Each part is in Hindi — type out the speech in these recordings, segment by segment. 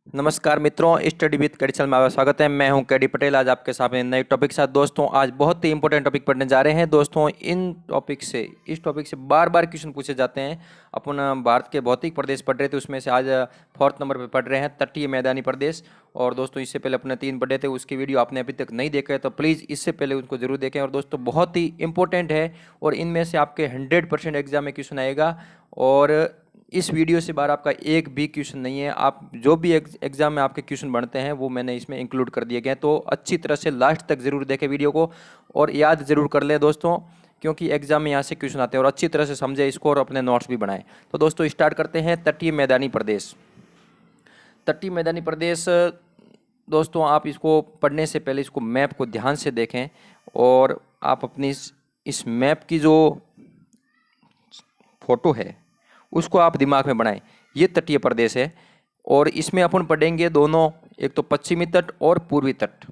नमस्कार मित्रों, स्टडी विद कैडी में आपका स्वागत है। मैं हूं कैडी पटेल। आज आपके सामने नए टॉपिक के साथ दोस्तों आज बहुत ही इंपॉर्टेंट टॉपिक पढ़ने जा रहे हैं। दोस्तों इस टॉपिक से बार बार क्वेश्चन पूछे जाते हैं। अपन भारत के भौतिक प्रदेश पढ़ रहे थे, उसमें से आज 4th नंबर पे पढ़ रहे हैं तटीय मैदानी प्रदेश। और दोस्तों इससे पहले अपने 3 पढ़े थे, उसकी वीडियो आपने अभी तक नहीं देखा है तो प्लीज़ इससे पहले उनको जरूर देखें। और दोस्तों बहुत ही इंपॉर्टेंट है और इनमें से आपके 100% एग्जाम में क्वेश्चन आएगा। और इस वीडियो से बाहर आपका एक भी क्वेश्चन नहीं है। आप जो भी एग्जाम में आपके क्वेश्चन बनते हैं वो मैंने इसमें इंक्लूड कर दिए गए हैं, तो अच्छी तरह से लास्ट तक जरूर देखें वीडियो को और याद जरूर कर लें दोस्तों, क्योंकि एग्जाम में यहाँ से क्वेश्चन आते हैं। और अच्छी तरह से समझे इसको और अपने नोट्स भी बनाएं। तो दोस्तों स्टार्ट करते हैं। तटीय मैदानी प्रदेश। तटीय मैदानी प्रदेश दोस्तों आप इसको पढ़ने से पहले इसको मैप को ध्यान से देखें और आप अपनी इस मैप की जो फोटो है उसको आप दिमाग में बनाएं। ये तटीय प्रदेश है और इसमें अपन पढ़ेंगे दोनों, एक तो पश्चिमी तट और पूर्वी तट।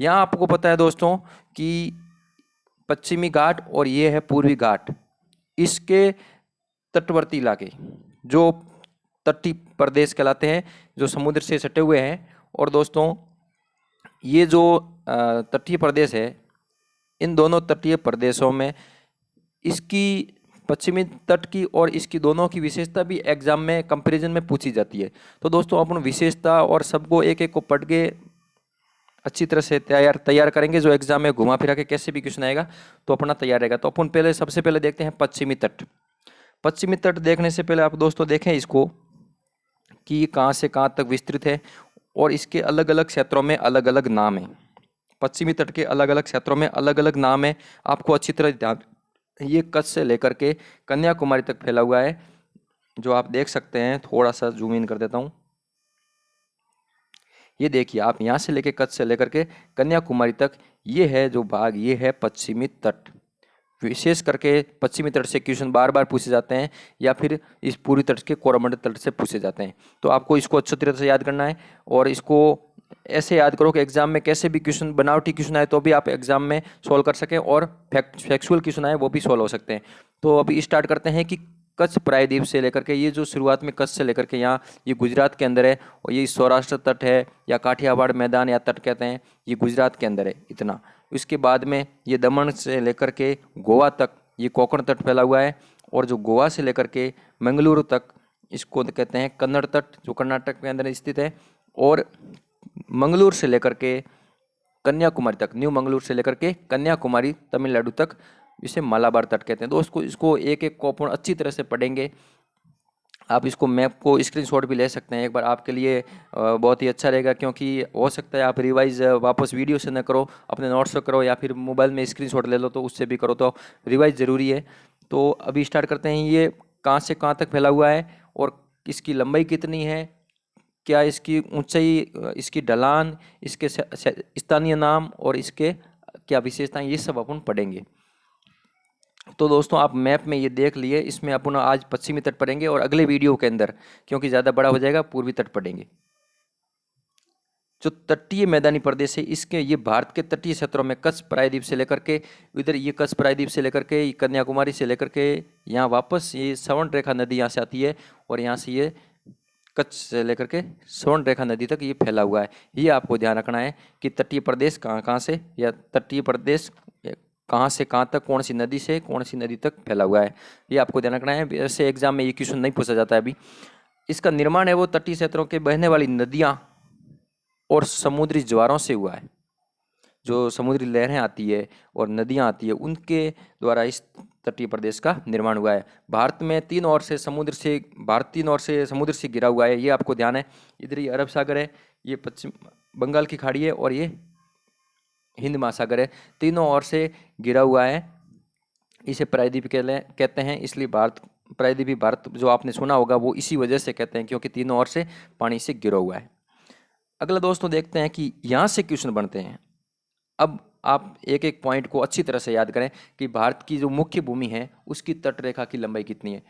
यहाँ आपको पता है दोस्तों कि पश्चिमी घाट और ये है पूर्वी घाट। इसके तटवर्ती इलाके जो तटीय प्रदेश कहलाते हैं, जो समुद्र से सटे हुए हैं। और दोस्तों ये जो तटीय प्रदेश है, इन दोनों तटीय प्रदेशों में इसकी पश्चिमी तट की और इसकी दोनों की विशेषता भी एग्जाम में कंपैरिजन में पूछी जाती है। तो दोस्तों अपन विशेषता और सबको एक एक को पढ़ के अच्छी तरह से तैयार करेंगे, जो एग्जाम में घुमा फिरा के कैसे भी क्वेश्चन आएगा तो अपना तैयार रहेगा। तो अपन पहले सबसे पहले देखते हैं पश्चिमी तट। पश्चिमी तट देखने से पहले आप दोस्तों देखें इसको कि ये कहाँ से कहाँ तक विस्तृत है और इसके अलग अलग क्षेत्रों में अलग अलग नाम है। पश्चिमी तट के अलग अलग क्षेत्रों में अलग अलग नाम है, आपको अच्छी तरह ध्यान। ये कच्छ से लेकर के कन्याकुमारी तक फैला हुआ है, जो आप देख सकते हैं। थोड़ा सा जूम इन कर देता हूँ। ये देखिए आप, यहाँ से लेकर कच्छ से लेकर के कन्याकुमारी तक ये है जो भाग, ये है पश्चिमी तट। विशेष करके पश्चिमी तट से क्वेश्चन बार बार पूछे जाते हैं या फिर इस पूर्वी तट के कोरोमंडल तट से पूछे जाते हैं। तो आपको इसको अच्छी तरह से याद करना है और इसको ऐसे याद करो कि एग्जाम में कैसे भी क्वेश्चन, बनावटी क्वेश्चन आए तो भी आप एग्जाम में सोल्व कर सकें और फैक्चुअल क्वेश्चन आए वो भी सोल्व हो सकते हैं। तो अभी स्टार्ट करते हैं कि कच्छ प्रायद्वीप से लेकर के, ये जो शुरुआत में कच्छ से लेकर के यहाँ ये गुजरात के अंदर है और ये सौराष्ट्र तट है या काठियावाड़ मैदान या तट कहते हैं, ये गुजरात के अंदर है इतना। इसके बाद में ये दमन से लेकर के गोवा तक ये कोंकण तट फैला हुआ है और जो गोवा से लेकर के मंगलुरु तक इसको कहते हैं कन्नड़ तट, जो कर्नाटक के अंदर स्थित है। और मंगलूर से लेकर के कन्याकुमारी तक, न्यू मंगलूर से लेकर के कन्याकुमारी तमिलनाडु तक, इसे मालाबार तट कहते हैं। दोस्तों इसको एक एक को अपन अच्छी तरह से पढ़ेंगे। आप इसको मैप को स्क्रीनशॉट भी ले सकते हैं, एक बार आपके लिए बहुत ही अच्छा रहेगा, क्योंकि हो सकता है आप रिवाइज वापस वीडियो से न करो, अपने नोट्स से करो या फिर मोबाइल में स्क्रीनशॉट ले लो तो उससे भी करो, तो रिवाइज ज़रूरी है। तो अभी स्टार्ट करते हैं। ये कहाँ से कहाँ तक फैला हुआ है और इसकी लंबाई कितनी है, क्या इसकी ऊंचाई, इसकी ढलान, इसके स्थानीय नाम और इसके क्या विशेषताएं, ये सब अपन पढ़ेंगे। तो दोस्तों आप मैप में ये देख लिए, इसमें अपन आज पश्चिमी तट पढ़ेंगे और अगले वीडियो के अंदर, क्योंकि ज़्यादा बड़ा हो जाएगा, पूर्वी तट पढ़ेंगे। जो तटीय मैदानी प्रदेश है, इसके ये भारत के तटीय क्षेत्रों में कच्छ प्रायद्वीप से लेकर के इधर, ये कच्छ प्रायद्वीप से लेकर के कन्याकुमारी से लेकर के यहाँ वापस ये स्वर्ण रेखा नदी यहाँ से आती है और यहाँ से ये कच्छ से लेकर के स्वर्ण रेखा नदी तक ये फैला हुआ है। ये आपको ध्यान रखना है कि तटीय प्रदेश कहाँ कहाँ से, या तटीय प्रदेश कहाँ से कहाँ तक, कौन सी नदी से कौन सी नदी तक फैला हुआ है, ये आपको ध्यान रखना है। ऐसे एग्जाम में ये क्वेश्चन नहीं पूछा जाता है अभी। इसका निर्माण है वो तटीय क्षेत्रों के बहने वाली नदियाँ और समुद्री ज्वारों से हुआ है। जो समुद्री लहरें आती है और नदियाँ आती है उनके द्वारा इस तटीय प्रदेश का निर्माण हुआ है। भारत में तीन ओर से समुद्र से घिरा हुआ है, ये आपको ध्यान है। इधर ये अरब सागर है, ये पश्चिम बंगाल की खाड़ी है और ये हिंद महासागर है, तीनों ओर से घिरा हुआ है। इसे प्रायद्वीप कहते हैं, इसलिए भारत प्रायद्वीपी भारत जो आपने सुना होगा वो इसी वजह से कहते हैं, क्योंकि तीनों ओर से पानी से घिरा हुआ है। अगला दोस्तों देखते हैं कि यहाँ से क्वेश्चन बनते हैं। अब आप एक एक पॉइंट को अच्छी तरह से याद करें कि भारत की जो मुख्य भूमि है उसकी तट रेखा की लंबाई कितनी है।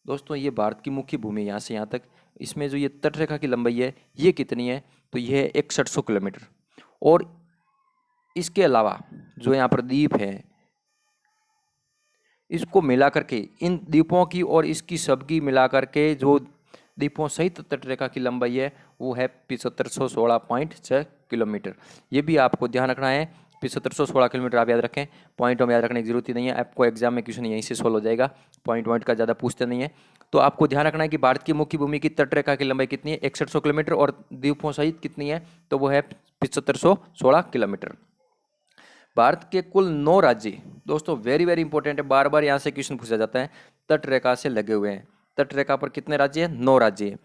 दोस्तों ये भारत की मुख्य भूमि यहाँ से यहाँ तक, इसमें जो ये तट रेखा की लंबाई है ये कितनी है, तो ये है 6100 किलोमीटर। और इसके अलावा जो यहाँ पर द्वीप है, इसको मिला करके, इन द्वीपों की और इसकी सबकी मिला करके जो द्वीपों सहित तटरेखा की लंबाई है वो है 7516.6 किलोमीटर। ये भी आपको ध्यान रखना है, 7516 किलोमीटर आप याद रखें, पॉइंटों में याद रखने की जरूरत ही नहीं है, आपको एग्जाम में क्वेश्चन यहीं से सोल्व हो जाएगा, पॉइंट का ज़्यादा पूछते नहीं है। तो आपको ध्यान रखना है कि भारत की मुख्य भूमि की तटरेखा की लंबाई कितनी है, 6100 किलोमीटर, और द्वीपों सहित कितनी है, तो वो है 7516 किलोमीटर। भारत के कुल 9 राज्य, दोस्तों वेरी वेरी इंपॉर्टेंट है, बार बार यहाँ से क्वेश्चन पूछा जाता है, तटरेखा से लगे हुए हैं। तटरेखा पर कितने राज्य हैं, 9 राज्य हैं।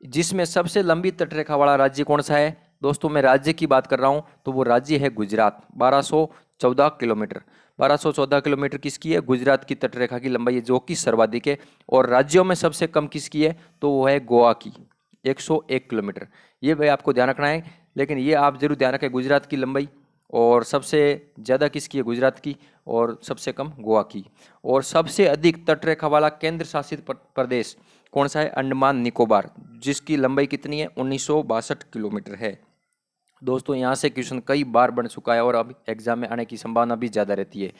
जिसमें सबसे लंबी तटरेखा वाला राज्य कौन सा है, दोस्तों मैं राज्य की बात कर रहा हूं, तो वो राज्य है गुजरात, 1214 किलोमीटर। 1214 किलोमीटर किसकी है, गुजरात की तटरेखा की लंबाई है, जो कि सर्वाधिक है। और राज्यों में सबसे कम किसकी है, तो वो है गोवा की, 101 किलोमीटर। ये भाई आपको ध्यान रखना है, लेकिन ये आप जरूर ध्यान रखें, गुजरात की लंबाई और सबसे ज़्यादा किसकी है, गुजरात की, और सबसे कम गोवा की। और सबसे अधिक तटरेखा वाला केंद्र शासित प्रदेश कौन सा है, अंडमान निकोबार, जिसकी लंबाई कितनी है, 1962 किलोमीटर है। दोस्तों यहाँ से क्वेश्चन कई बार बन चुका है और अब एग्जाम में आने की संभावना भी ज़्यादा रहती है।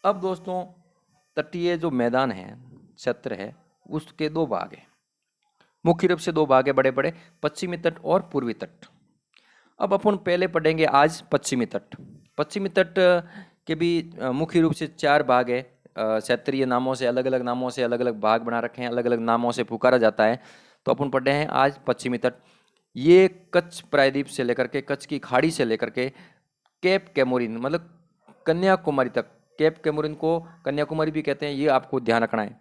अब दोस्तों तटीय जो मैदान है, क्षेत्र है, उसके दो भाग है, मुख्य रूप से दो भाग है बड़े बड़े, पश्चिमी तट और पूर्वी तट। अब अपन पहले पढ़ेंगे आज पश्चिमी तट। पश्चिमी तट के भी मुख्य रूप से 4 भाग है, क्षेत्रीय नामों से, अलग अलग नामों से अलग अलग भाग बना रखे हैं, अलग अलग नामों से पुकारा जाता है। तो अपन पढ़ रहे हैं आज पश्चिमी तट। ये कच्छ प्रायद्वीप से लेकर के, कच्छ की खाड़ी से लेकर के केप कैमोरिन मतलब कन्याकुमारी तक, केप कैमोरिन को कन्याकुमारी भी कहते हैं, ये आपको ध्यान रखना है,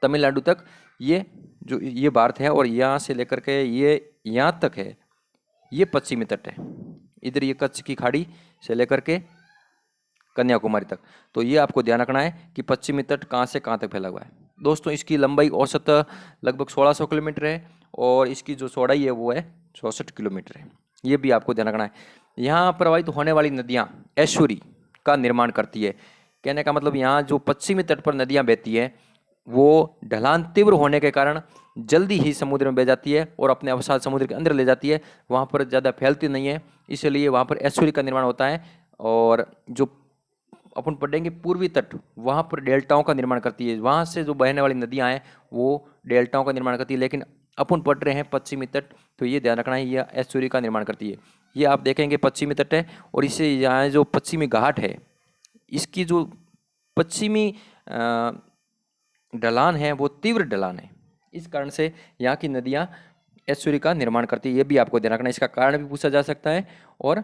तमिलनाडु तक ये जो ये भारत है, और यहाँ से लेकर के ये यहाँ तक है, ये पश्चिमी तट है। इधर ये कच्छ की खाड़ी से लेकर के कन्याकुमारी तक। तो ये आपको ध्यान रखना है कि पश्चिमी तट कहाँ से कहाँ तक फैला हुआ है। दोस्तों इसकी लंबाई औसत लगभग 1600 किलोमीटर है, और इसकी जो चौड़ाई है वो है 64 किलोमीटर है। ये भी आपको ध्यान रखना है। यहाँ प्रवाहित होने वाली नदियाँ एस्चुरी का निर्माण करती है। कहने का मतलब यहाँ जो पश्चिमी तट पर नदियाँ बहती है वो ढलान तीव्र होने के कारण जल्दी ही समुद्र में बह जाती है और अपने अवसाद समुद्र के अंदर ले जाती है, वहाँ पर ज़्यादा फैलती नहीं है, इसलिए वहाँ पर एस्चुरी का निर्माण होता है। और जो अपन पढ़ेंगे पूर्वी तट, वहाँ पर डेल्टाओं का निर्माण करती है, वहाँ से जो बहने वाली नदियाँ हैं वो डेल्टाओं का निर्माण करती है। लेकिन अपन पढ़ रहे हैं पश्चिमी तट, तो ये ध्यान रखना है ये एस्चुरी का निर्माण करती है। ये आप देखेंगे पश्चिमी तट है, और इसे यहाँ जो पश्चिमी घाट है, इसकी जो पश्चिमी ढलान है वो तीव्र ढलान है, इस कारण से यहाँ की नदियाँ एस्चुरी का निर्माण करती है। ये भी आपको ध्यान रखना है, इसका कारण भी पूछा जा सकता है, और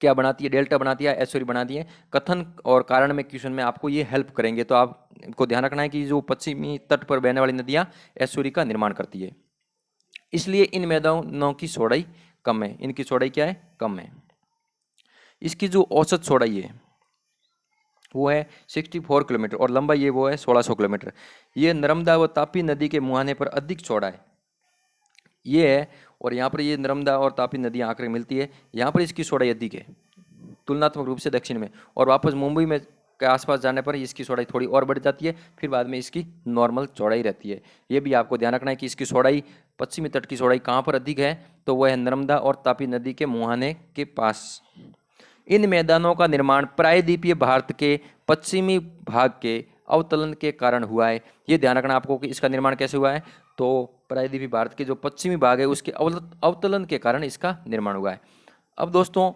क्या बनाती है, डेल्टा बनाती है, एस्चुरी बनाती है। कथन और कारण में क्वेश्चन में आपको ये हेल्प करेंगे, तो आपको ध्यान रखना है कि जो पश्चिमी तट पर बहने वाली नदियाँ एस्चुरी का निर्माण करती है, इसलिए इन मैदानों की चौड़ाई कम है, इनकी चौड़ाई क्या है, कम है। इसकी जो औसत चौड़ाई है वो है 64 किलोमीटर, और लंबाई ये वो है 1600 किलोमीटर। ये नर्मदा व तापी नदी के मुहाने पर अधिक चौड़ा है, ये है। और यहाँ पर ये नर्मदा और तापी नदियाँ आकर मिलती है, यहाँ पर इसकी चौड़ाई अधिक है तुलनात्मक रूप से दक्षिण में, और वापस मुंबई में के आसपास जाने पर इसकी चौड़ाई थोड़ी और बढ़ जाती है, फिर बाद में इसकी नॉर्मल चौड़ाई रहती है। ये भी आपको ध्यान रखना है कि इसकी चौड़ाई, पश्चिमी तट की चौड़ाई कहाँ पर अधिक है, तो वह है नर्मदा और तापी नदी के मुहाने के पास। इन मैदानों का निर्माण प्रायद्वीपीय भारत के पश्चिमी भाग के अवतलन के कारण हुआ है। ये ध्यान रखना आपको कि इसका निर्माण कैसे हुआ है, तो प्रायद्वीपीय भारत के जो पश्चिमी भाग है उसके अवतलन के कारण इसका निर्माण हुआ है। अब दोस्तों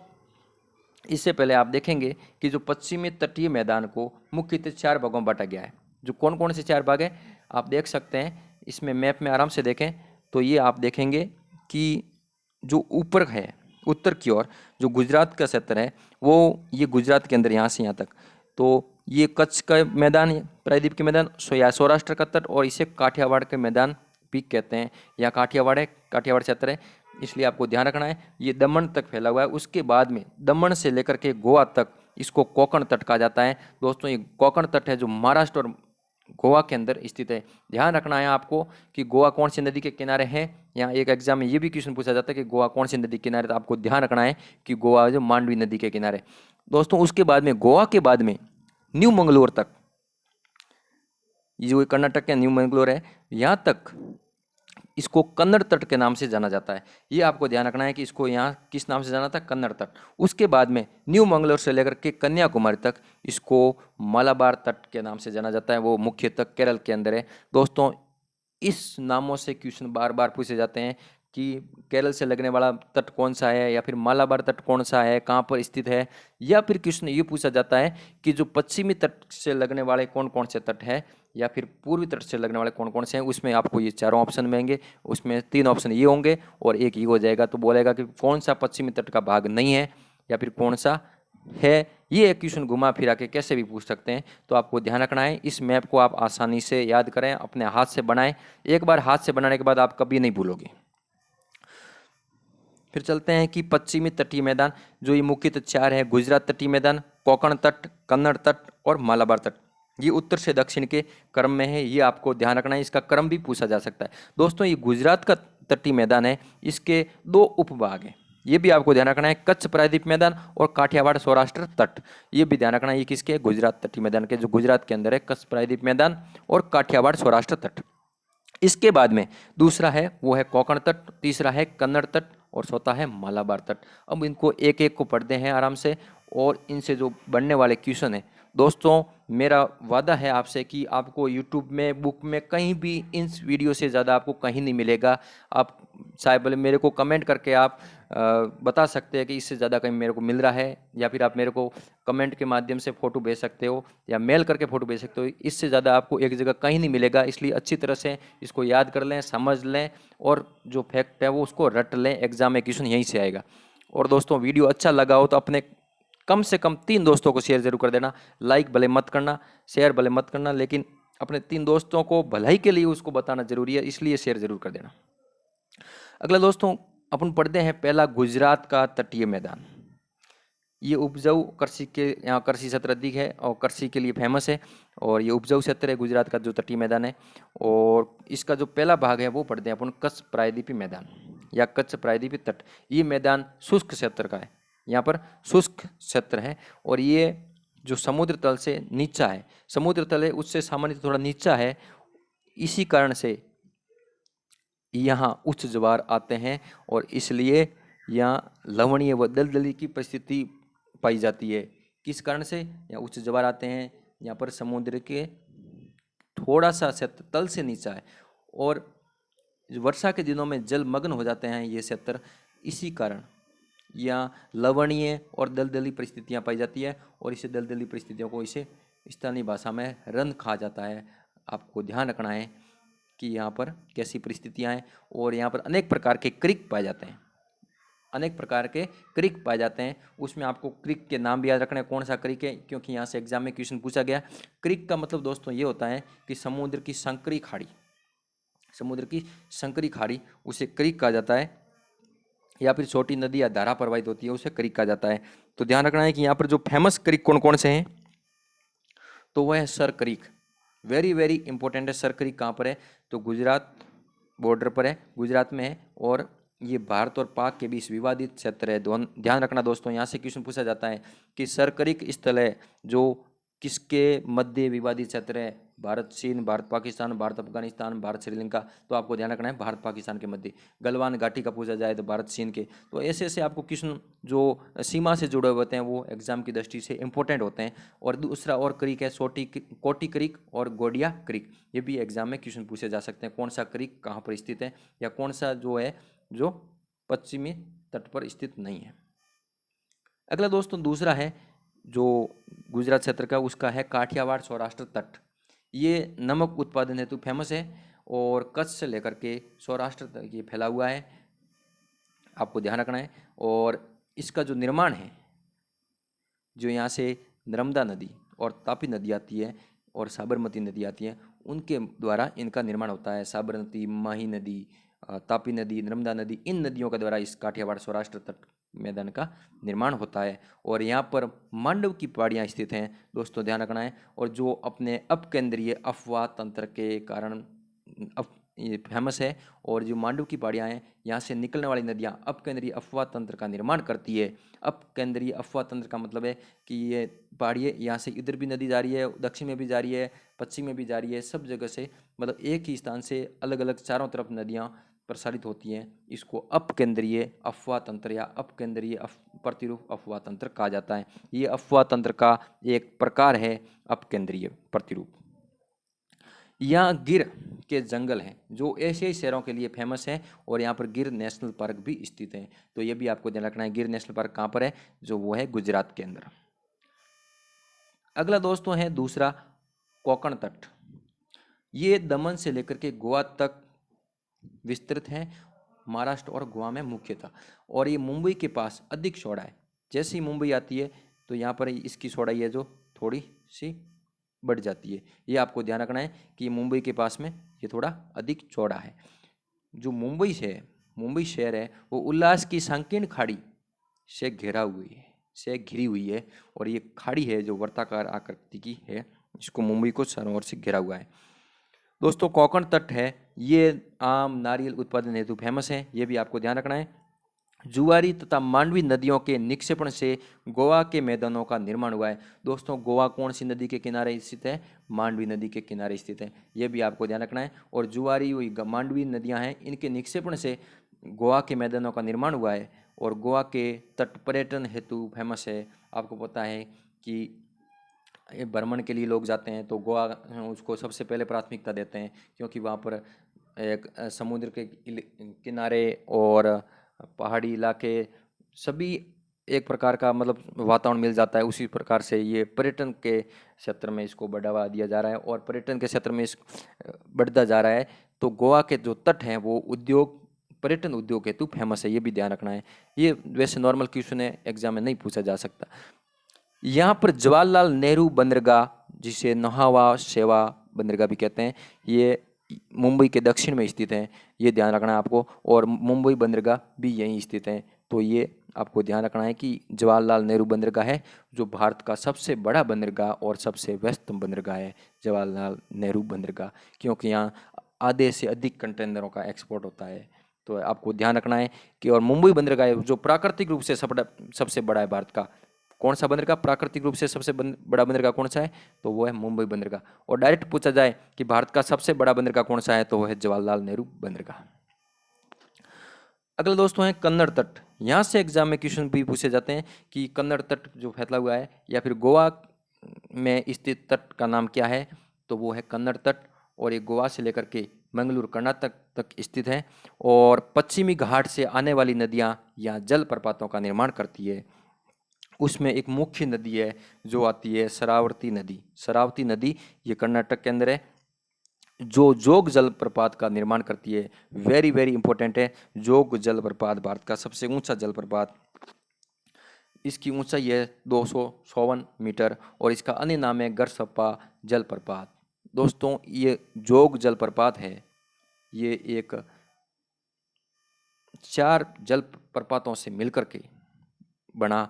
इससे पहले आप देखेंगे कि जो पश्चिमी तटीय मैदान को मुख्यतः 4 भागों में बांटा गया है। जो कौन कौन से 4 भाग हैं आप देख सकते हैं, इसमें मैप में आराम से देखें तो ये आप देखेंगे कि जो ऊपर है उत्तर की ओर जो गुजरात का क्षेत्र है वो ये गुजरात के अंदर यहाँ से यहाँ तक, तो ये कच्छ का मैदान है, प्रायद्वीप के मैदान, या सौराष्ट्र का तट, और इसे काठियावाड़ के मैदान भी कहते हैं, या काठियावाड़ है, काठियावाड़ क्षेत्र है, इसलिए आपको ध्यान रखना है। ये दमन तक फैला हुआ है, उसके बाद में दमन से लेकर के गोवा तक इसको कोंकण तट कहा जाता है। दोस्तों ये कोंकण तट है जो महाराष्ट्र और गोवा के अंदर स्थित है। ध्यान रखना है आपको कि गोवा कौन सी नदी के किनारे है। यहाँ एक एग्जाम में ये भी क्वेश्चन पूछा जाता है कि गोवा कौन सी नदी के किनारे, तो आपको ध्यान रखना है कि गोवा जो मांडवी नदी के किनारे। दोस्तों उसके बाद में गोवा के बाद में न्यू मंगलोर तक, ये जो कर्नाटक के न्यू मंगलोर है यहाँ तक इसको कन्नड़ तट के नाम से जाना जाता है। ये आपको ध्यान रखना है कि इसको यहाँ किस नाम से जाना था, कन्नड़ तट। उसके बाद में न्यू मंगलोर से लेकर के कन्याकुमारी तक इसको मलाबार तट के नाम से जाना जाता है, वो मुख्यतः केरल के अंदर है। दोस्तों इस नामों से क्वेश्चन बार बार पूछे जाते हैं कि केरल से लगने वाला तट कौन सा है, या फिर मालाबार तट कौन सा है, कहाँ पर स्थित है। या फिर क्वेश्चन ये पूछा जाता है कि जो पश्चिमी तट से लगने वाले कौन कौन से तट है, या फिर पूर्वी तट से लगने वाले कौन कौन से हैं। उसमें आपको ये चारों ऑप्शन मिलेंगे, उसमें 3 ऑप्शन ये होंगे और एक ये हो जाएगा। तो बोलेगा कि कौन सा पश्चिमी तट का भाग नहीं है या फिर कौन सा है। ये एक क्वेश्चन घुमा फिरा के कैसे भी पूछ सकते हैं। तो आपको ध्यान रखना है, इस मैप को आप आसानी से याद करें, अपने हाथ से बनाएं। एक बार हाथ से बनाने के बाद आप कभी नहीं भूलोगे। फिर चलते हैं कि पश्चिमी तटीय मैदान, जो ये मुख्यतः 4 है: गुजरात तटीय मैदान, कोंकण तट, कन्नड़ तट और मालाबार तट। ये उत्तर से दक्षिण के क्रम में है, ये आपको ध्यान रखना है, इसका क्रम भी पूछा जा सकता है। दोस्तों, ये गुजरात का तटीय मैदान है, इसके 2 उपभाग हैं, ये भी आपको ध्यान रखना है: कच्छ प्रायद्वीप मैदान और काठियावाड़ सौराष्ट्र तट। ये भी ध्यान रखना है, ये किसके? गुजरात तटीय मैदान के, जो गुजरात के अंदर है, कच्छ प्रायद्वीप मैदान और काठियावाड़ सौराष्ट्र तट। इसके बाद में दूसरा है वो है कोंकण तट, तीसरा है कन्नड़ तट और चौथा है मालाबार तट। अब इनको एक एक को पढ़ते हैं आराम से, और इनसे जो बनने वाले क्वेश्चन है दोस्तों, मेरा वादा है आपसे कि आपको यूट्यूब में, बुक में, कहीं भी इन वीडियो से ज़्यादा आपको कहीं नहीं मिलेगा। आप चाहे बोले मेरे को कमेंट करके आप बता सकते हैं कि इससे ज़्यादा कहीं मेरे को मिल रहा है, या फिर आप मेरे को कमेंट के माध्यम से फ़ोटो भेज सकते हो या मेल करके फ़ोटो भेज सकते हो। इससे ज़्यादा आपको एक जगह कहीं नहीं मिलेगा, इसलिए अच्छी तरह से इसको याद कर लें, समझ लें, और जो फैक्ट है वो उसको रट लें। एग्जाम में क्वेश्चन यहीं से आएगा। और दोस्तों, वीडियो अच्छा लगा हो तो अपने कम से कम 3 दोस्तों को शेयर जरूर कर देना। लाइक भले मत करना, शेयर भले मत करना, लेकिन अपने 3 दोस्तों को भलाई के लिए उसको बताना जरूरी है, इसलिए शेयर जरूर कर देना। अगला दोस्तों, अपन पढ़ते हैं पहला गुजरात का तटीय मैदान। ये उपजाऊ कृषि के, यहाँ कृषि क्षेत्र अधिक है और कृषि के लिए फेमस है, और ये उपजाऊ क्षेत्र है गुजरात का जो तटीय मैदान है। और इसका जो पहला भाग है वो पढ़ते हैं अपन कच्छ प्रायद्वीपीय मैदान या कच्छ प्रायद्वीपीय तट। ये मैदान शुष्क क्षेत्र का है, यहाँ पर शुष्क क्षेत्र है, और ये जो समुद्र तल से नीचा है, समुद्र तल है उससे सामान्य थोड़ा नीचा है, इसी कारण से यहाँ उच्च ज्वार आते हैं, और इसलिए यहाँ लवणीय व दलदली की परिस्थिति पाई जाती है। किस कारण से? यहाँ उच्च ज्वार आते हैं, यहाँ पर समुद्र के थोड़ा सा क्षेत्र तल से नीचा है, और वर्षा के दिनों में जलमग्न हो जाते हैं ये क्षेत्र, इसी कारण यहाँ लवणीय और दलदली परिस्थितियाँ पाई जाती है, और इसे दलदली परिस्थितियों को इसे स्थानीय भाषा में रन कहा जाता है। आपको ध्यान रखना है कि यहाँ पर कैसी परिस्थितियाँ हैं, और यहाँ पर अनेक प्रकार के क्रिक पाए जाते हैं, अनेक प्रकार के क्रिक पाए जाते हैं। उसमें आपको क्रिक के नाम भी याद रखना है, कौन सा क्रिक है, क्योंकि यहाँ से एग्जाम में क्वेश्चन पूछा गया। क्रिक का मतलब दोस्तों ये होता है कि समुद्र की संकरी खाड़ी, समुद्र की संकरी खाड़ी उसे क्रिक कहा जाता है, या फिर छोटी नदी या धारा प्रवाहित होती है उसे क्रिक कहा जाता है। तो ध्यान रखना है कि यहाँ पर जो फेमस क्रिक कौन कौन से हैं, तो वह है सर क्रिक, वेरी वेरी इंपॉर्टेंट है। सर क्रिक कहाँ पर है? तो गुजरात बॉर्डर पर है, गुजरात में है, और ये भारत और पाक के बीच विवादित क्षेत्र है। ध्यान रखना दोस्तों, यहाँ से क्वेश्चन पूछा जाता है कि सर क्रिक स्थल है जो किसके मध्य विवादित क्षेत्र है? भारत चीन, भारत पाकिस्तान, भारत अफगानिस्तान, भारत श्रीलंका। तो आपको ध्यान रखना है भारत पाकिस्तान के मध्य। गलवान घाटी का पूछा जाए तो भारत चीन के। तो ऐसे ऐसे आपको क्वेश्चन जो सीमा से जुड़े हुए होते हैं वो एग्जाम की दृष्टि से इंपॉर्टेंट होते हैं। और दूसरा और क्रिक है कोटी क्रिक और गोडिया क्रिक, ये भी एग्जाम में क्वेश्चन पूछे जा सकते हैं। कौन सा क्रिक कहाँ पर स्थित है, या कौन सा जो है जो पश्चिमी तट पर स्थित नहीं है। अगला दोस्तों दूसरा है जो गुजरात क्षेत्र का, उसका है काठियावाड़ सौराष्ट्र तट। ये नमक उत्पादन हेतु फेमस है, और कच्छ से लेकर के सौराष्ट्र तक ये फैला हुआ है, आपको ध्यान रखना है। और इसका जो निर्माण है, जो यहाँ से नर्मदा नदी और तापी नदी आती है और साबरमती नदी आती है, उनके द्वारा इनका निर्माण होता है। साबरमती, माही नदी, तापी नदी, नर्मदा नदी, इन नदियों के द्वारा इस काठियावाड़ सौराष्ट्र तट मैदान का निर्माण होता है। और यहाँ पर मांडव की पहाड़ियाँ स्थित हैं, दोस्तों ध्यान रखना है। और जो अपने अपकेंद्रीय अफवाह तंत्र के कारण ये फेमस है, और जो मांडव की पहाड़ियाँ हैं, यहाँ से निकलने वाली नदियाँ अपकेंद्रीय अफवाह तंत्र का निर्माण करती है। अपकेंद्रीय अफवाह तंत्र का मतलब है कि ये पहाड़ियाँ यहाँ से इधर भी नदी जा रही है, दक्षिण में भी जा रही है, पश्चिम में भी जा रही है, सब जगह से, मतलब एक ही स्थान से अलग अलग चारों तरफ नदियाँ प्रसारित होती हैं। इसको अपकेंद्रीय अफवाह तंत्र या अपकेंद्रीय प्रतिरूप अफवाह तंत्र कहा जाता है। ये अफवाह तंत्र का एक प्रकार है, अपकेंद्रीय प्रतिरूप। यहाँ गिर के जंगल हैं जो एशियाई शेरों के लिए फेमस हैं और यहाँ पर गिर नेशनल पार्क भी स्थित है। तो ये भी आपको ध्यान रखना है, गिर नेशनल पार्क कहाँ पर है, जो वो है गुजरात के अंदर। अगला दोस्तों है दूसरा कोंकण तट। ये दमन से लेकर के गोवा तक विस्तृत है, महाराष्ट्र और गोवा में मुख्यतः, और ये मुंबई के पास अधिक चौड़ा है। जैसे ही मुंबई आती है तो यहाँ पर इसकी चौड़ाई है जो थोड़ी सी बढ़ जाती है। ये आपको ध्यान रखना है कि ये मुंबई के पास में ये थोड़ा अधिक चौड़ा है। जो मुंबई शहर है वो उल्लास की संकीर्ण खाड़ी से घिरी हुई है और ये खाड़ी है जो वर्ताकार आकृति की है, इसको मुंबई को चारों ओर से घिरा हुआ है। दोस्तों कोंकण तट है, ये आम नारियल उत्पादन हेतु फेमस है, ये भी आपको ध्यान रखना है। जुआरी तथा मांडवी नदियों के निक्षेपण से गोवा के मैदानों का निर्माण हुआ है। दोस्तों गोवा कौन सी नदी के किनारे स्थित है, मांडवी नदी के किनारे स्थित है, ये भी आपको ध्यान रखना है। और जुआरी हुई मांडवी नदियां हैं, इनके निक्षेपण से गोवा के मैदानों का निर्माण हुआ है और गोवा के तट पर्यटन हेतु फेमस है। आपको पता है कि भ्रमण के लिए लोग जाते हैं तो गोवा उसको सबसे पहले प्राथमिकता देते हैं, क्योंकि वहाँ पर एक समुद्र के किनारे और पहाड़ी इलाके सभी एक प्रकार का मतलब वातावरण मिल जाता है। उसी प्रकार से ये पर्यटन के क्षेत्र में इसको बढ़ावा दिया जा रहा है और पर्यटन के क्षेत्र में इस बढ़ता जा रहा है। तो गोवा के जो तट हैं वो पर्यटन उद्योग हेतु फेमस है, ये भी ध्यान रखना है। ये वैसे नॉर्मल क्वेश्चन है, एग्जाम में नहीं पूछा जा सकता। यहाँ पर जवाहरलाल नेहरू बंदरगाह, जिसे नहावा शेवा बंदरगाह भी कहते हैं, ये मुंबई के दक्षिण में स्थित है, ये ध्यान रखना है आपको। और मुंबई बंदरगाह भी यहीं स्थित है, तो ये आपको ध्यान रखना है कि जवाहरलाल नेहरू बंदरगाह है जो भारत का सबसे बड़ा बंदरगाह और सबसे व्यस्तम बंदरगाह है, जवाहरलाल नेहरू बंदरगाह, क्योंकि यहाँ आधे से अधिक कंटेनरों का एक्सपोर्ट होता है। तो आपको ध्यान रखना है कि और मुंबई बंदरगाह जो प्राकृतिक रूप से सबसे बड़ा है भारत का, कौन सा बंदरगाह प्राकृतिक रूप से सबसे बड़ा बंदरगाह कौन सा है, तो वो है मुंबई बंदरगाह। और डायरेक्ट पूछा जाए कि भारत का सबसे बड़ा बंदरगाह कौन सा है, तो वो है जवाहरलाल नेहरू बंदरगाह। अगला दोस्तों है कन्नड़ तट। यहाँ से एग्जाम में क्वेश्चन भी पूछे जाते हैं कि कन्नड़ तट जो फैला हुआ है या फिर गोवा में स्थित तट का नाम क्या है, तो वो है कन्नड़ तट। और ये गोवा से लेकर के मंगलूर कर्नाटक तक स्थित है और पश्चिमी घाट से आने वाली नदियाँ यहाँ जल प्रपातों का निर्माण करती है। उसमें एक मुख्य नदी है जो आती है शरावती नदी। शरावती नदी ये कर्नाटक के अंदर है, जो जोग जलप्रपात का निर्माण करती है। वेरी वेरी इंपॉर्टेंट है, जोग जलप्रपात भारत का सबसे ऊंचा जलप्रपात। इसकी ऊंचाई है 254 मीटर और इसका अन्य नाम है गरसप्पा जलप्रपात। दोस्तों ये जोग जलप्रपात है, ये एक 4 जलप्रपातों से मिलकर के बना।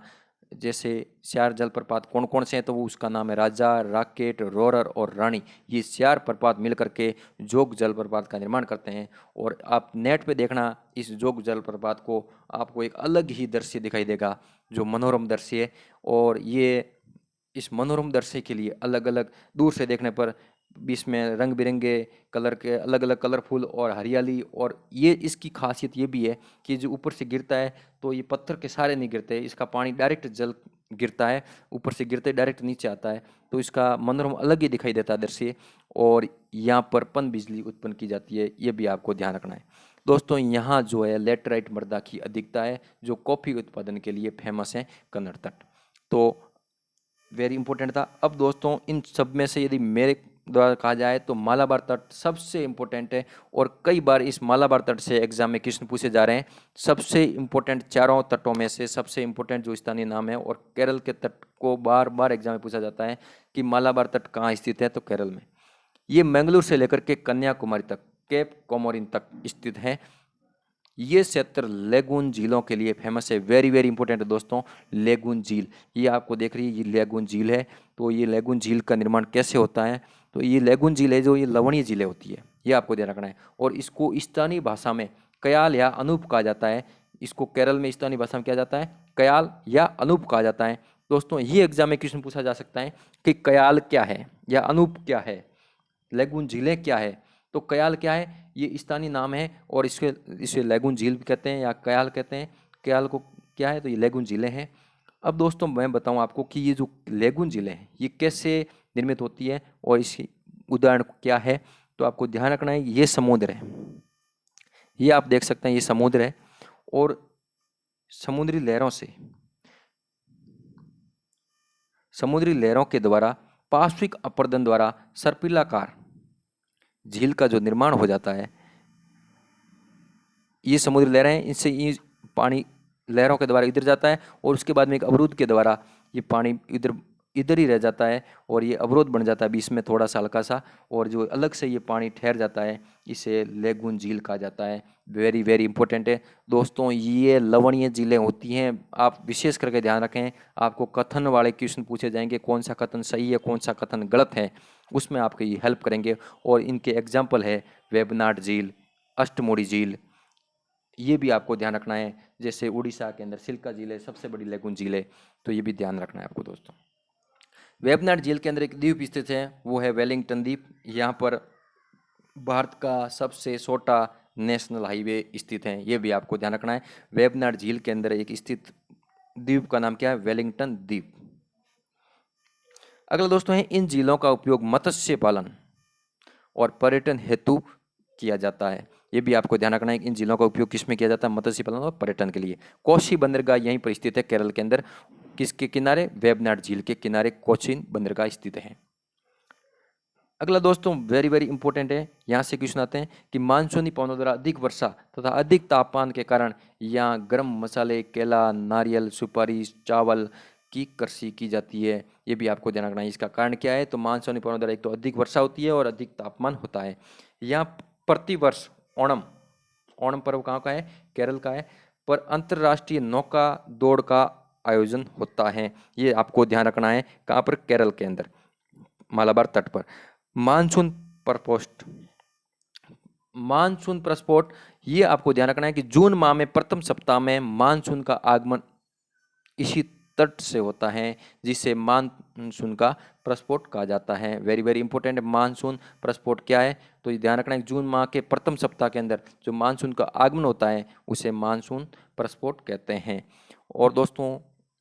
जैसे 4 जलप्रपात कौन कौन से हैं, तो वो उसका नाम है राजा, राकेट, रोरर और रानी। ये 4 प्रपात मिलकर के जोग जलप्रपात का निर्माण करते हैं। और आप नेट पे देखना इस जोग जलप्रपात को, आपको एक अलग ही दृश्य दिखाई देगा जो मनोरम दृश्य है। और ये इस मनोरम दृश्य के लिए अलग अलग दूर से देखने पर बीच में रंग बिरंगे कलर के अलग अलग कलरफुल और हरियाली। और ये इसकी खासियत ये भी है कि जो ऊपर से गिरता है तो ये पत्थर के सारे नहीं गिरते, इसका पानी डायरेक्ट जल गिरता है, ऊपर से गिरते डायरेक्ट नीचे आता है, तो इसका मनोरम अलग ही दिखाई देता है दृश्य। और यहाँ पर पन बिजली उत्पन्न की जाती है, ये भी आपको ध्यान रखना है। दोस्तों यहाँ जो है लेटराइट मृदा की अधिकता है जो कॉफी उत्पादन के लिए फेमस है कन्नड़ तट। तो वेरी इंपॉर्टेंट था। अब दोस्तों इन सब में से यदि मेरे द्वारा कहा जाए तो मालाबार तट सबसे इम्पोर्टेंट है और कई बार इस मालाबार तट से एग्जाम में क्वेश्चन पूछे जा रहे हैं। सबसे इम्पोर्टेंट चारों तटों में से सबसे इम्पोर्टेंट जो स्थानीय नाम है, और केरल के तट को बार बार एग्जाम में पूछा जाता है कि मालाबार तट कहाँ स्थित है, तो केरल में। ये मंगलूर से लेकर के कन्याकुमारी तक, केप कोमोरिन तक स्थित है। ये क्षेत्र लेगून झीलों के लिए फेमस है। वेरी वेरी इंपॉर्टेंट है दोस्तों, लेगून झील, ये आपको देख रही है, ये लेगून झील है। तो ये लेगून झील का निर्माण कैसे होता है, तो ये लेगून झील है जो ये लवणीय झीलें होती है, ये आपको ध्यान रखना है। और इसको स्थानीय भाषा में कयाल या अनूप कहा जाता है। इसको केरल में स्थानीय भाषा में क्या जाता है, कयाल या अनूप कहा जाता है। दोस्तों ये एग्जाम में क्वेश्चन पूछा जा सकता है कि कयाल क्या है या अनूप क्या है, लेगून झीलें क्या है। तो कयाल क्या है, ये स्थानीय नाम है और इसे लेगून झील भी कहते हैं या कयाल कहते हैं। कयाल को क्या है, तो ये लेगून झीलें हैं। अब दोस्तों मैं बताऊं आपको कि ये जो लेगून झीलें हैं ये कैसे निर्मित होती है और इसकी उदाहरण क्या है। तो आपको ध्यान रखना है ये समुद्र है, ये आप देख सकते हैं ये समुद्र है, और समुद्री लहरों से, समुद्री लहरों के द्वारा पार्श्विक अपरदन द्वारा सर्पिलाकार झील का जो निर्माण हो जाता है, ये समुद्री लहरें हैं, इनसे ये पानी लहरों के द्वारा इधर जाता है और उसके बाद में एक अवरोध के द्वारा ये पानी इधर इधर ही रह जाता है और ये अवरोध बन जाता है बीच में थोड़ा सा हल्का सा, और जो अलग से ये पानी ठहर जाता है इसे लेगून झील कहा जाता है। वेरी वेरी इंपॉर्टेंट है दोस्तों, ये लवणीय झीलें होती हैं, आप विशेष करके ध्यान रखें। आपको कथन वाले क्वेश्चन पूछे जाएंगे, कौन सा कथन सही है कौन सा कथन गलत है, उसमें आपको ये हेल्प करेंगे। और इनके एग्जाम्पल है वेबनाड झील, अष्टमोड़ी झील, ये भी आपको ध्यान रखना है। जैसे उड़ीसा के अंदर सिल्का झील है, सबसे बड़ी लेगून झील है, तो ये भी ध्यान रखना है आपको दोस्तों। वेबनाड झील के अंदर एक द्वीप स्थित है, वो है वेलिंगटन द्वीप। यहाँ पर भारत का सबसे छोटा नेशनल हाईवे स्थित है, ये भी आपको ध्यान रखना है। वेबनाड झील के अंदर एक स्थित द्वीप का नाम क्या है? वेलिंगटन द्वीप। अगला दोस्तों है, इन झीलों का उपयोग मत्स्य पालन और पर्यटन हेतु किया जाता है, ये भी आपको ध्यान रखना है। इन झीलों का उपयोग किसमें किया जाता है? मत्स्य पालन और पर्यटन के लिए। कोची बंदरगाह यहीं पर स्थित है केरल के अंदर, किसके किनारे? वेबनाड झील के किनारे कोचीन बंदरगाह स्थित है। अगला दोस्तों वेरी वेरी इंपॉर्टेंट है, यहाँ से क्वेश्चन आते हैं कि मानसूनी पवनों द्वारा अधिक वर्षा तथा अधिक तापमान के कारण यहाँ गर्म मसाले, केला, नारियल, सुपारी, चावल की कृषि की जाती है, ये भी आपको ध्यान रखना है। इसका कारण क्या है? तो मानसूनी पवनों द्वारा एक तो अधिक वर्षा होती है और अधिक तापमान होता है। यहाँ प्रतिवर्ष ओणम, ओणम पर्व कहाँ का है? केरल का है, पर अंतर्राष्ट्रीय नौका दौड़ का आयोजन होता है, ये आपको ध्यान रखना है। कहाँ पर? केरल के अंदर, मालाबार तट पर। मानसून प्रस्फोट, मानसून प्रस्फोट, ये आपको ध्यान रखना है कि जून माह में प्रथम सप्ताह में मानसून का आगमन इसी तट से होता है, जिसे मानसून का प्रस्फोट कहा जाता है। वेरी वेरी इंपॉर्टेंट, मानसून प्रस्फोट क्या है? तो ये ध्यान रखना है, जून माह के प्रथम सप्ताह के अंदर जो मानसून का आगमन होता है उसे मानसून प्रस्फोट कहते हैं। और दोस्तों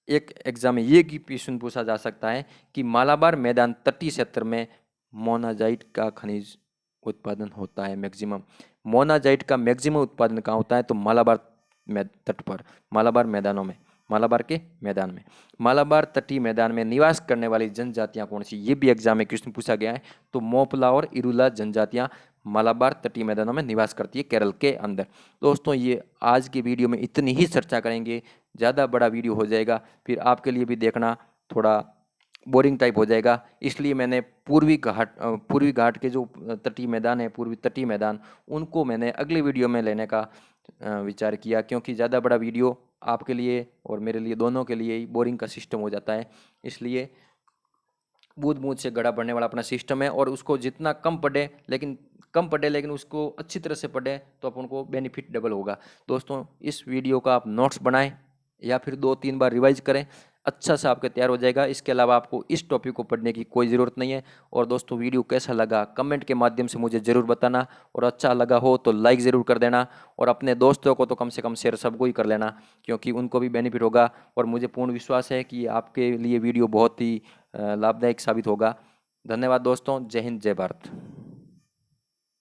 एक एग्जाम में ये क्वेश्चन पूछा जा सकता है कि मालाबार मैदान तटीय क्षेत्र में मोनाजाइट का खनिज उत्पादन होता है मैक्सिमम। मोनाजाइट का मैक्सिमम उत्पादन कहाँ होता है? तो मालाबार तट पर, मालाबार मैदानों में, मालाबार के मैदान में। मालाबार तटीय मैदान में निवास करने वाली जनजातियां कौन सी? ये भी एग्जाम में क्वेश्चन पूछा गया है। तो मोपला और इरुला जनजातियां मालाबार तटीय मैदानों में निवास करती है केरल के अंदर। दोस्तों ये आज की वीडियो में इतनी ही चर्चा करेंगे, ज़्यादा बड़ा वीडियो हो जाएगा फिर आपके लिए भी देखना थोड़ा बोरिंग टाइप हो जाएगा, इसलिए मैंने पूर्वी घाट के जो तटीय मैदान है, पूर्वी तटीय मैदान, उनको मैंने अगले वीडियो में लेने का विचार किया, क्योंकि ज़्यादा बड़ा वीडियो आपके लिए और मेरे लिए दोनों के लिए ही बोरिंग का सिस्टम हो जाता है। इसलिए बूंद बूंद से गड़ा पढ़ने वाला अपना सिस्टम है, और उसको जितना कम पढ़े लेकिन उसको अच्छी तरह से पढ़े तो अपन को बेनिफिट डबल होगा। दोस्तों इस वीडियो का आप नोट्स बनाएं या फिर 2-3 बार रिवाइज करें, अच्छा सा आपके तैयार हो जाएगा। इसके अलावा आपको इस टॉपिक को पढ़ने की कोई ज़रूरत नहीं है। और दोस्तों वीडियो कैसा लगा कमेंट के माध्यम से मुझे ज़रूर बताना, और अच्छा लगा हो तो लाइक ज़रूर कर देना, और अपने दोस्तों को तो कम से कम शेयर सबको ही कर लेना, क्योंकि उनको भी बेनिफिट होगा। और मुझे पूर्ण विश्वास है कि आपके लिए वीडियो बहुत ही लाभदायक साबित होगा। धन्यवाद दोस्तों, जय हिंद जय भारत।